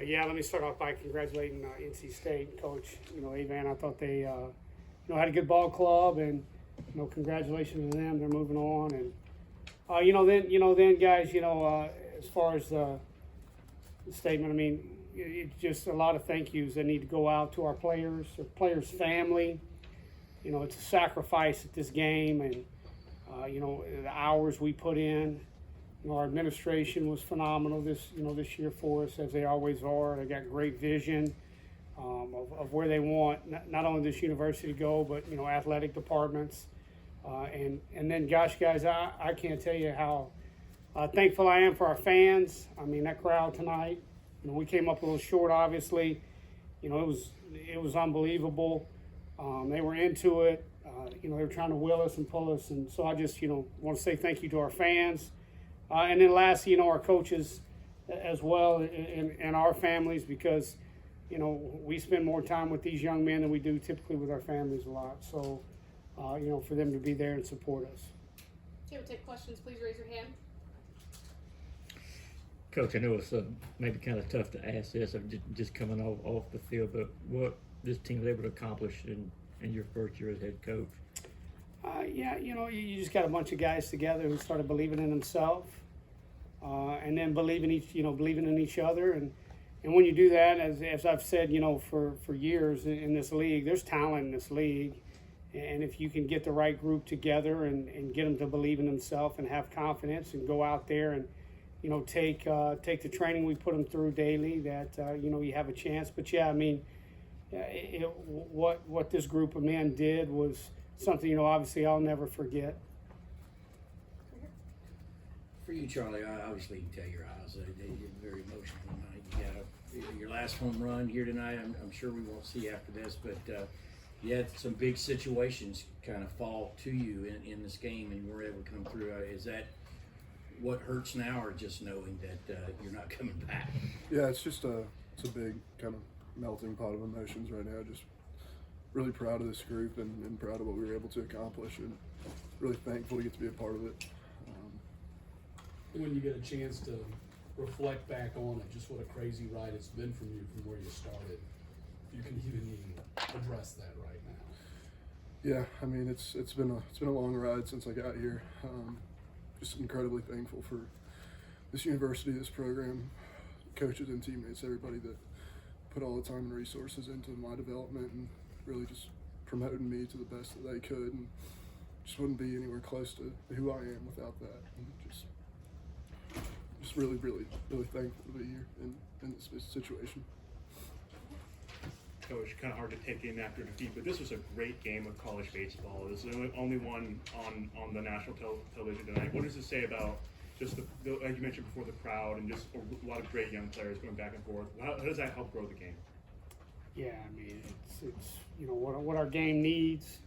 Yeah, let me start off by congratulating NC State coach. Avan. I thought they, had a good ball club, and congratulations to them. They're moving on, and then guys, as far as the statement, I mean, it's just a lot of thank yous that need to go out to our players' family. It's a sacrifice at this game, and the hours we put in. Our administration was phenomenal this year for us, as they always are. They got great vision of where they want not only this university to go, but athletic departments. And then, gosh, guys, I can't tell you how thankful I am for our fans. I mean, that crowd tonight. We came up a little short, obviously. It was unbelievable. They were into it. They were trying to will us and pull us, and so I just want to say thank you to our fans. And then lastly, our coaches as well, and our families, because, we spend more time with these young men than we do typically with our families a lot. So, for them to be there and support us. Okay, we'll take questions. Please raise your hand. Coach, I know it's maybe kind of tough to ask this, just coming off the field, but what this team was able to accomplish in your first year as head coach? You just got a bunch of guys together who started believing in themselves, and then believing in each other, and when you do that, as I've said, for years in this league, there's talent in this league, and if you can get the right group together and get them to believe in themselves and have confidence and go out there and take the training we put them through daily, that you have a chance. But yeah, I mean, what this group of men did was something, obviously I'll never forget. For you, Charlie, obviously you can tell your eyes. They're very emotional tonight. You got your last home run here tonight. I'm sure we won't see after this, but you had some big situations kind of fall to you in this game, and you were able to come through. Is that what hurts now, or just knowing that you're not coming back? Yeah, it's a big kind of melting pot of emotions right now. Just really proud of this group and proud of what we were able to accomplish, and really thankful to get to be a part of it. When you get a chance to reflect back on it, just what a crazy ride it's been from where you started, you can even address that right now. Yeah, I mean it's been a long ride since I got here. Just incredibly thankful for this university, this program, coaches and teammates, everybody that put all the time and resources into my development and really just promoting me to the best that they could, and just wouldn't be anywhere close to who I am without that. And just really, really, really thankful to be here in this situation. Coach, kind of hard to take in after defeat, but this was a great game of college baseball. This is the only one on the national television tonight. What does it say about just the like you mentioned before, the crowd and just a lot of great young players going back and forth? How does that help grow the game? Yeah, I mean, it's what our game needs.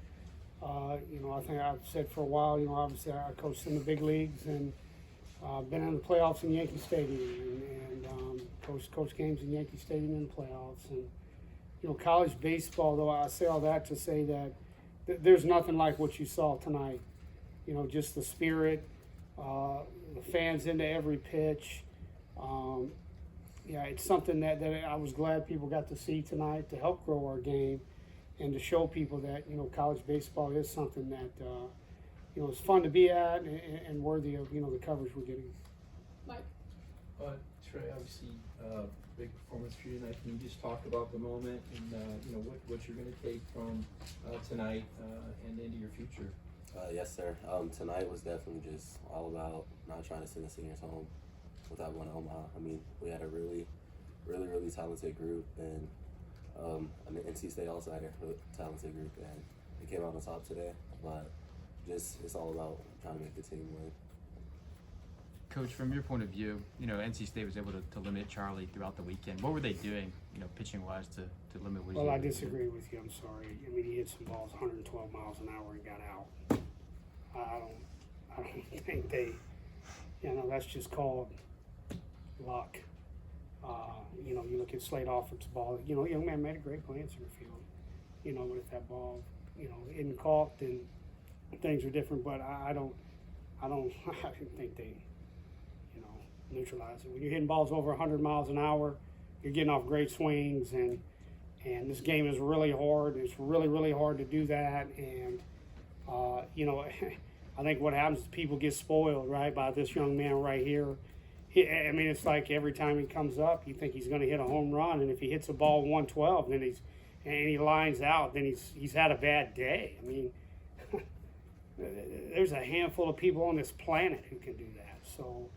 I think I've said for a while, obviously I coached in the big leagues and been in the playoffs in Yankee Stadium and coached games in Yankee Stadium in the playoffs. And, college baseball, though, I say all that to say that there's nothing like what you saw tonight. Just the spirit, the fans into every pitch. It's something that I was glad people got to see tonight to help grow our game and to show people that, college baseball is something that, is fun to be at and worthy of, the coverage we're getting. Mike? Trey, obviously, big performance for you tonight. Can you just talk about the moment and, what you're going to take from tonight and into your future? Yes, sir. Tonight was definitely just all about not trying to send the seniors home without going to Omaha. I mean, we had a really, really, really talented group, and an NC State also had a really talented group, and it came out on top today. But it's all about trying to make the team win. Coach, from your point of view, NC State was able to limit Charlie throughout the weekend. What were they doing, pitching-wise to limit what he Well, I was doing? disagree with you. I'm sorry. I mean, he hit some balls 112 miles an hour and got out. I don't think they, that's just called luck. You look at Slade Alford's ball. Young man made a great play in center field. But if that ball, isn't caught, then things are different. But I don't think they, neutralize it. When you're hitting balls over 100 miles an hour, you're getting off great swings, and this game is really hard. It's really, really hard to do that. And, you know, I think what happens is people get spoiled, right, by this young man right here. I mean, it's like every time he comes up, you think he's going to hit a home run. And if he hits a ball 112, then he lines out, then he's had a bad day. I mean, there's a handful of people on this planet who can do that. So,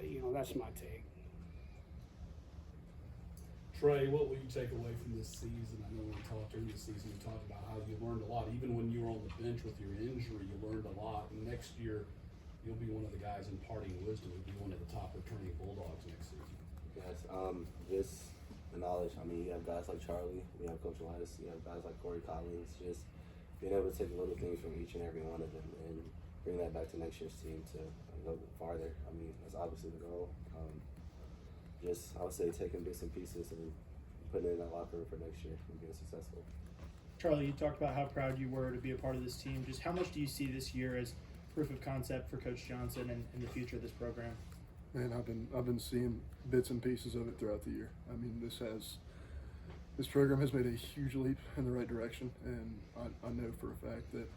you know, that's my take. Trey, what will you take away from this season? I know when we talked during the season, you talked about how you learned a lot. Even when you were on the bench with your injury, you learned a lot. And next year, you'll be one of the guys imparting wisdom. You'll be one of the top returning Bulldogs next season. Yes, just the knowledge. I mean, you have guys like Charlie, you have Coach Elias, you have guys like Corey Collins. Just being able to take little things from each and every one of them and bring that back to next year's team to go farther. I mean, that's obviously the goal. Just, I would say, taking bits and pieces and putting it in that locker room for next year and being successful. Charlie, you talked about how proud you were to be a part of this team. Just how much do you see this year as proof of concept for Coach Johnson and the future of this program? Man, I've been seeing bits and pieces of it throughout the year. I mean, this program has made a huge leap in the right direction, and I know for a fact that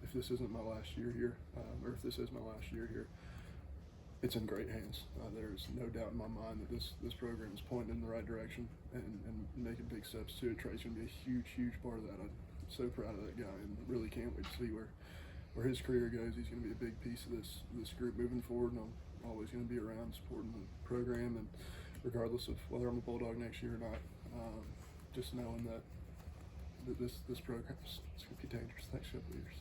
if this isn't my last year here, or if this is my last year here, it's in great hands. There's no doubt in my mind that this program is pointing in the right direction and making big steps to it. Trey's going to be a huge part of that. I'm so proud of that guy and really can't wait to see where his career goes. He's going to be a big piece of this group moving forward, and I'm always going to be around supporting the program, and regardless of whether I'm a Bulldog next year or not, just knowing that this program is going to be dangerous the next couple of years.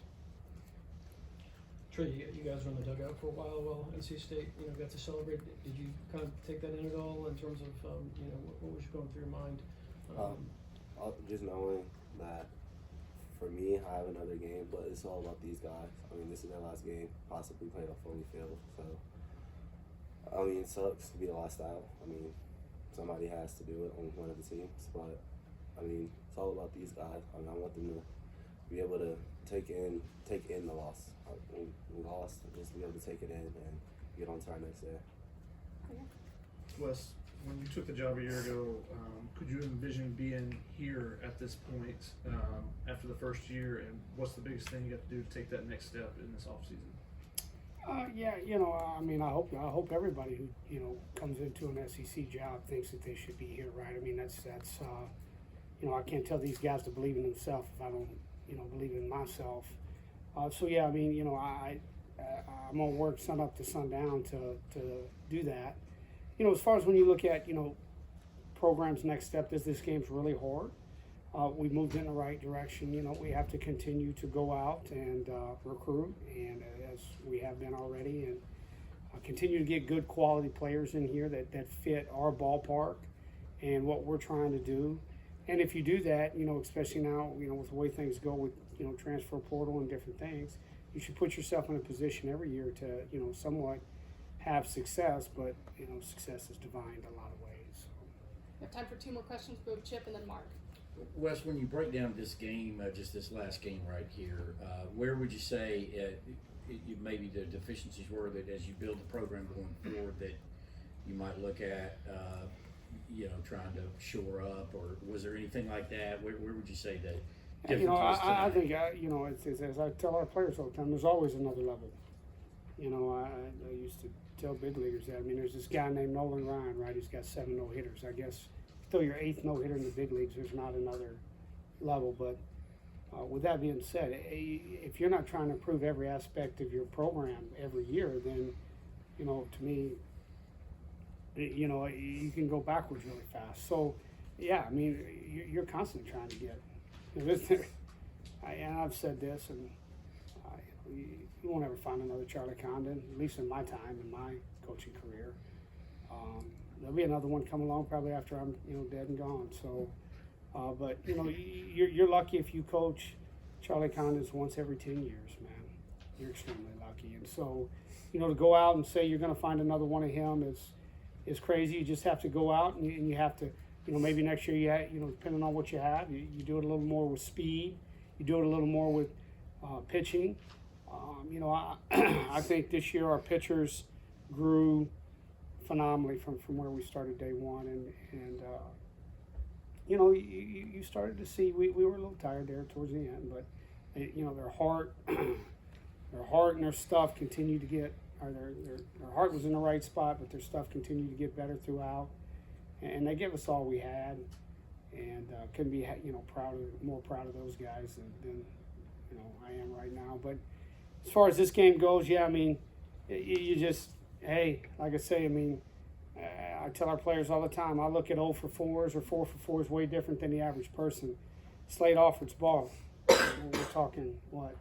Trey, you guys were in the dugout for a while NC State, got to celebrate. Did you kind of take that in at all in terms of, what was going through your mind? Just knowing that for me, I have another game, but it's all about these guys. I mean, this is their last game, possibly playing a fully field. So, I mean, it sucks to be the last out. I mean, somebody has to do it on one of the teams, but I mean, it's all about these guys. I mean, I want them to be able to take in the loss. We lost, just be able to take it in and get on to our next day. Wes, when you took the job a year ago, could you envision being here at this point after the first year? And what's the biggest thing you have to do to take that next step in this offseason? Yeah, I mean, I hope everybody who comes into an SEC job thinks that they should be here, right? I mean, that's I can't tell these guys to believe in themselves if I don't believe in myself. So yeah, I mean, I'm gonna work sun up to sundown to do that. As far as when you look at programs' next step, this game's really hard. We moved in the right direction. We have to continue to go out and recruit, and as we have been already, and continue to get good quality players in here that fit our ballpark and what we're trying to do. And if you do that, especially now, with the way things go with, transfer portal and different things, you should put yourself in a position every year to, somewhat have success, but, success is defined a lot of ways. We have time for 2 more questions. Go to Chip and then Mark. Wes, when you break down this game, just this last game right here, where would you say maybe the deficiencies were that as you build the program going forward that you might look at, trying to shore up, or was there anything like that? Where would you say that? I think, it's, as I tell our players all the time, there's always another level. I used to tell big leaguers that. I mean, there's this guy named Nolan Ryan, right? He's got 7 no-hitters. I guess still your 8th no-hitter in the big leagues. There's not another level. But with that being said, if you're not trying to improve every aspect of your program every year, then, to me, you can go backwards really fast. So, yeah, I mean, you're constantly trying to get. And I've said this, and you won't ever find another Charlie Condon, at least in my time, in my coaching career. There'll be another one come along probably after I'm, dead and gone. So, but you're lucky if you coach Charlie Condon's once every 10 years, man. You're extremely lucky. And so, to go out and say you're going to find another one of him is crazy. You just have to go out and you have to. Maybe next year depending on what you have, you do it a little more with speed. You do it a little more with pitching. I think this year our pitchers grew phenomenally from where we started day one, and you know, you started to see we were a little tired there towards the end, but you know, their heart and their stuff continued to get, or their heart was in the right spot, but their stuff continued to get better throughout, and they gave us all we had, and couldn't be more proud of those guys than you know I am right now. But as far as this game goes, yeah, I mean, you just, hey, like I say, I mean, I tell our players all the time, I look at 0 for 4s or 4 for 4s way different than the average person. Slade Alford's ball, we're talking what?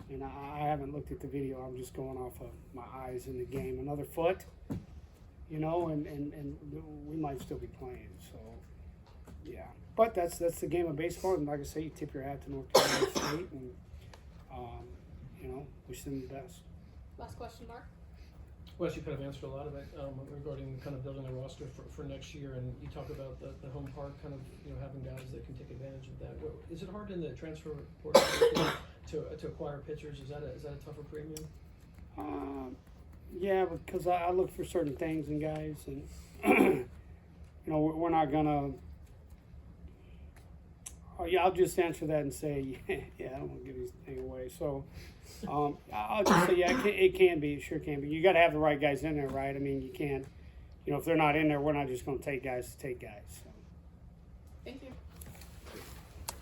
And I haven't looked at the video. I'm just going off of my eyes in the game. Another foot, you know, and we might still be playing. So, yeah. But that's the game of baseball. And like I say, you tip your hat to North Carolina State, and you know, wish them the best. Last question, Mark. Wes, you kind of answered a lot of it regarding kind of building a roster for next year, and you talk about the home park, kind of, you know, having guys that can take advantage of that. Is it hard in the transfer portal to acquire pitchers? Is that a tougher premium? Yeah, because I look for certain things in guys, and you know, we're not gonna. Oh, yeah, I'll just answer that and say, yeah, I don't want to give anything away. So, I'll just say, yeah, it can be, it sure can be. You got to have the right guys in there, right? I mean, you can't, you know, if they're not in there, we're not just going to take guys to take guys. So. Thank you.